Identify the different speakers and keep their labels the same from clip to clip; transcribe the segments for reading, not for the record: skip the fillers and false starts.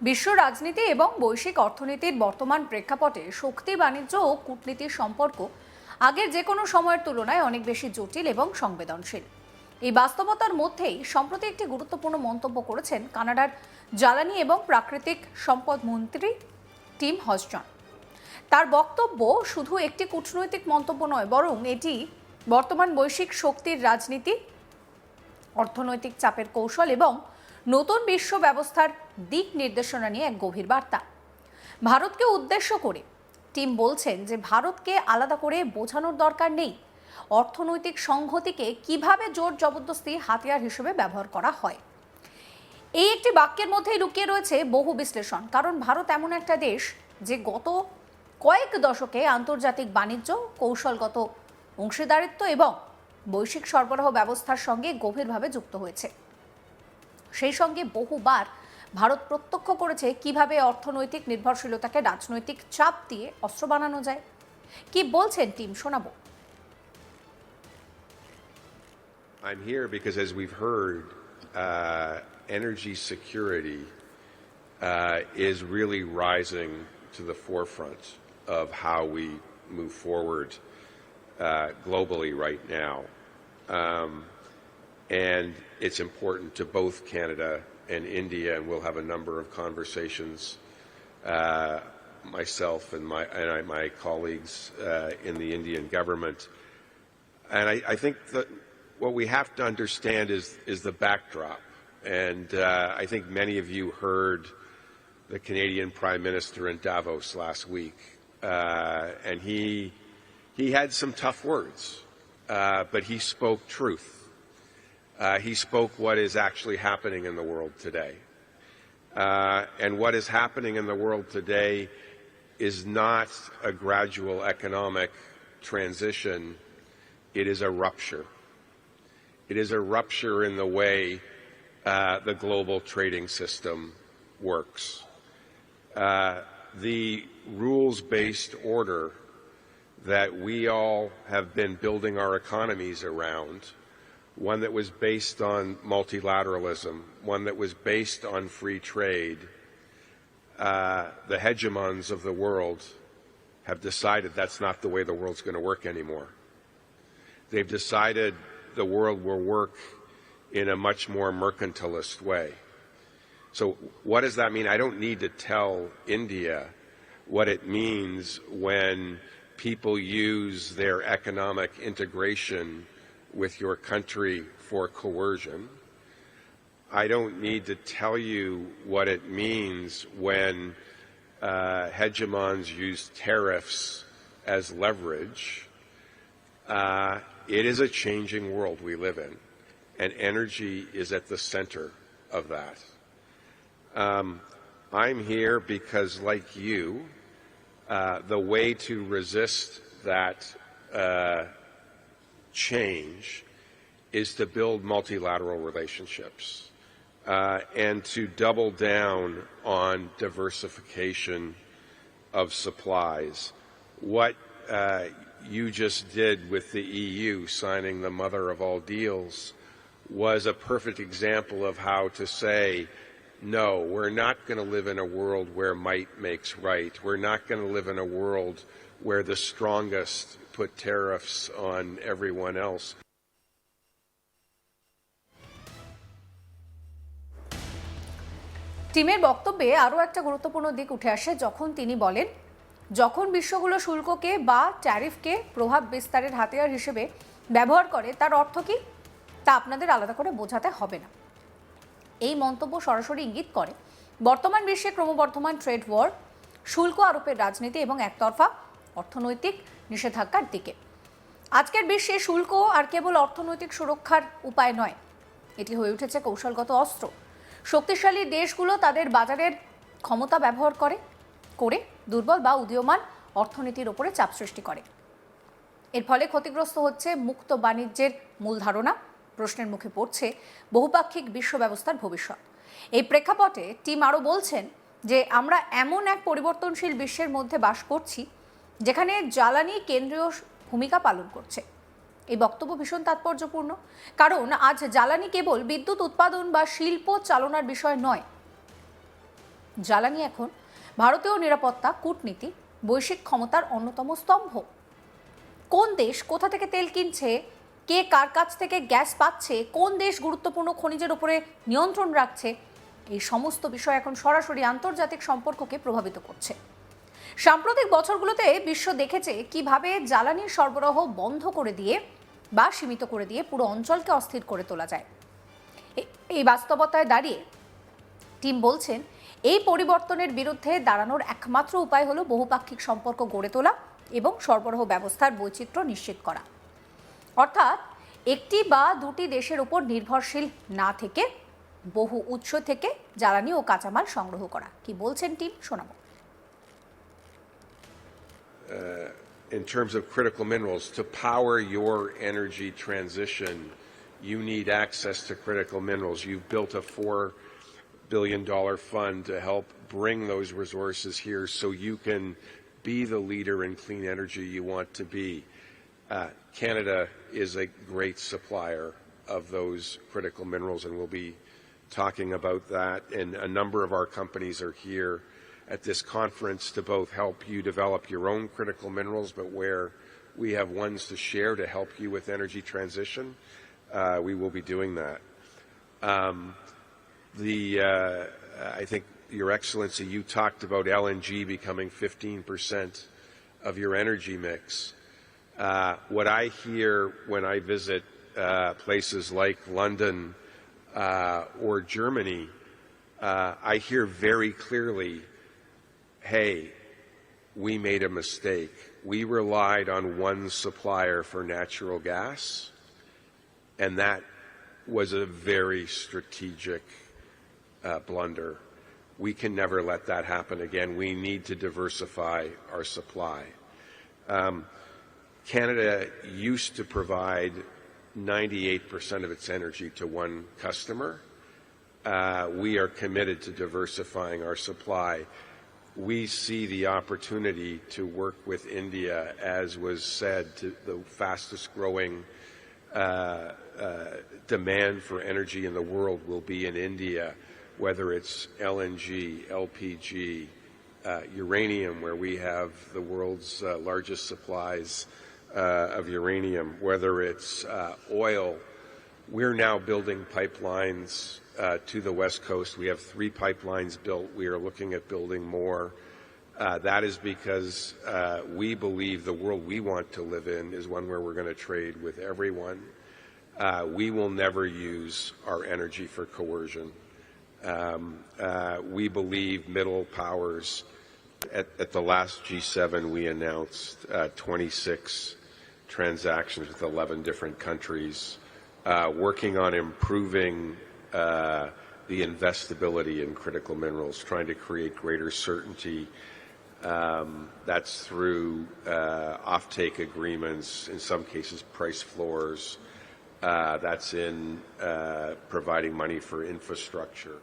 Speaker 1: বিশ্ব রাজনীতি এবং বৈশ্বিক অর্থনীতির বর্তমান প্রেক্ষাপটে শক্তি বাণিজ্য ও কূটনীতির সম্পর্ক আগের যে কোনো সময়ের তুলনায় অনেক বেশি জটিল এবং সংবেদনশীল। এই বাস্তবতার মধ্যেই সম্প্রতি একটি গুরুত্বপূর্ণ মন্তব্য করেছেন কানাডার জ্বালানি এবং প্রাকৃতিক সম্পদ মন্ত্রী টিম হজসন। তার বক্তব্য শুধু একটি কূটনৈতিক মন্তব্য নয়, বরং এটি বর্তমান বৈশ্বিক শক্তির রাজনীতি, অর্থনৈতিক চাপের কৌশল এবং নতুন বিশ্ব ব্যবস্থার দিক নির্দেশনা নিয়ে এক গভীর বার্তা। ভারতকে উদ্দেশ্য করে টিম বলছেন যে ভারতকে আলাদা করে বোঝানোর দরকার নেই অর্থনৈতিক সংহতিকে কিভাবে জোর জবরদস্তি হাতিয়ার হিসেবে ব্যবহার করা হয়। এই একটি বাক্যের মধ্যেই লুকিয়ে রয়েছে বহু বিশ্লেষণ, কারণ ভারত এমন একটা দেশ যে গত কয়েক দশকে আন্তর্জাতিক বাণিজ্য, কৌশলগত অংশীদারিত্ব এবং বৈশ্বিক সরবরাহ ব্যবস্থার সঙ্গে গভীরভাবে যুক্ত হয়েছে। সেই সঙ্গে বহুবার ভারত প্রত্যক্ষ করেছে কিভাবে অর্থনৈতিক নির্ভরশীলতাকে রাজনৈতিক চাপ দিয়ে অস্ত্র বানানো যায়। কি বলছেন টিম, শোনাবো।
Speaker 2: I'm here because, as we've heard, energy security is really rising to the forefront of how we move forward globally right now. And it's important to both Canada and India, and we'll have a number of conversations, myself and my colleagues in the Indian government. And I think that what we have to understand is the backdrop. And I think many of you heard the Canadian Prime Minister in Davos last week, and he had some tough words, but he spoke truth. He spoke what is actually happening in the world today. And what is happening in the world today is not a gradual economic transition. It is a rupture. It is a rupture in the way the global trading system works. The rules-based order that we all have been building our economies around, one that was based on multilateralism, one that was based on free trade, the hegemons of the world have decided that's not the way the world's going to work anymore. They've decided the world will work in a much more mercantilist way. So what does that mean? I don't need to tell India what it means when people use their economic integration with your country for coercion. I don't need to tell you what it means when hegemons use tariffs as leverage. It is a changing world we live in, and energy is at the center of that. I'm here because, like you, the way to resist that change is to build multilateral relationships and to double down on diversification of supplies. What you just did with the EU signing the mother of all deals was a perfect example of how to say, no, we're not going to live in a world where might makes right. We're not going to live in a world where the strongest put tariffs on everyone else.
Speaker 1: টিমের বক্তব্যে আরও একটা গুরুত্বপূর্ণ দিক উঠে আসে যখন তিনি বলেন, যখন বিশ্বগুলো শুল্ককে বা ট্যারিফকে প্রভাব বিস্তারের হাতিয়ার হিসেবে ব্যবহার করে, তার অর্থ কি তা আপনাদের আলাদা করে বোঝাতে হবে না। এই মন্তব্য সরাসরি ইঙ্গিত করে বর্তমান বিশ্বে ক্রমবর্ধমান ট্রেড ওয়ার, শুল্ক আরোপের রাজনীতি এবং একতরফা অর্থনৈতিক নিষেধাজ্ঞার দিকে। আজকের বিশ্বে শুল্ক আর কেবল অর্থনৈতিক সুরক্ষার উপায় নয়, এটি হয়ে উঠেছে কৌশলগত অস্ত্র। শক্তিশালী দেশগুলো তাদের বাজারের ক্ষমতা ব্যবহার করে দুর্বল বা উদীয়মান অর্থনীতির ওপরে চাপ সৃষ্টি করে। এর ফলে ক্ষতিগ্রস্ত হচ্ছে মুক্ত বাণিজ্যের মূল ধারণা, প্রশ্নের মুখে পড়ছে বহুপাক্ষিক বিশ্ব ব্যবস্থার ভবিষ্যৎ। এই প্রেক্ষাপটে টিম আরও বলছেন যে আমরা এমন এক পরিবর্তনশীল বিশ্বের মধ্যে বাস করছি যেখানে জ্বালানি কেন্দ্রীয় ভূমিকা পালন করছে। এই বক্তব্য ভীষণ তাৎপর্যপূর্ণ, কারণ আজ জ্বালানি কেবল বিদ্যুৎ উৎপাদন বা শিল্প চালনার বিষয় নয়। জ্বালানি এখন ভারতীয় নিরাপত্তা, কূটনীতি, বৈশ্বিক ক্ষমতার অন্যতম স্তম্ভ। কোন দেশ কোথা থেকে তেল কিনছে, কে কার কাছ থেকে গ্যাস পাচ্ছে, কোন দেশ গুরুত্বপূর্ণ খনিজের উপরে নিয়ন্ত্রণ রাখছে, এই সমস্ত বিষয় এখন সরাসরি আন্তর্জাতিক সম্পর্ককে প্রভাবিত করছে। সাম্প্রতিক বছরগুলোতে বিশ্ব দেখেছে কিভাবে জ্বালানির সরবরাহ বন্ধ করে দিয়ে বা সীমিত করে দিয়ে পুরো অঞ্চলকে অস্থির করে তোলা যায়। এই বাস্তবতায় দাঁড়িয়ে টিম বলছেন, এই পরিবর্তনের বিরুদ্ধে দাঁড়ানোর একমাত্র উপায় হলো বহুপাক্ষিক সম্পর্ক গড়ে তোলা এবং সরবরাহ ব্যবস্থার বৈচিত্র্য নিশ্চিত করা। অর্থাৎ একটি বা দুটি দেশের উপর নির্ভরশীল না থেকে বহু উৎস থেকে জ্বালানি ও কাঁচামাল সংগ্রহ করা। কি বলছেন টিম, শোনাবো।
Speaker 2: In terms of critical minerals, to power your energy transition, you need access to critical minerals. You've built a $4 billion fund to help bring those resources here so you can be the leader in clean energy you want to be. Canada is a great supplier of those critical minerals, and we'll be talking about that. And a number of our companies are here at this conference to both help you develop your own critical minerals, but where we have ones to share to help you with energy transition, we will be doing that. I think, Your Excellency, you talked about LNG becoming 15% of your energy mix. What I hear when I visit places like London or Germany, I hear very clearly, hey, we made a mistake. We relied on one supplier for natural gas, and that was a very strategic blunder. We can never let that happen again. We need to diversify our supply. Canada used to provide 98% of its energy to one customer. We are committed to diversifying our supply. We see the opportunity to work with India, as was said, to the fastest growing demand for energy in the world will be in India, whether it's LNG, LPG, uranium, where we have the world's largest supplies of uranium, whether it's oil. We're now building pipelines to the West Coast. We have 3 pipelines built. We are looking at building more. That is because we believe the world we want to live in is one where we're going to trade with everyone. We will never use our energy for coercion. We believe middle powers. At the last G7, we announced 26 transactions with 11 different countries, working on improving the investability in critical minerals, trying to create greater certainty. That's through offtake agreements, in some cases price floors. That's in providing money for infrastructure.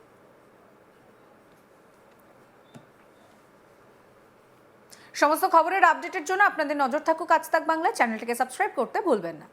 Speaker 1: সমস্ত খবরের আপডেটের জন্য আপনাদের নজর থাকুক আজ তাক বাংলা। চ্যানেলটিকে সাবস্ক্রাইব করতে ভুলবেন না।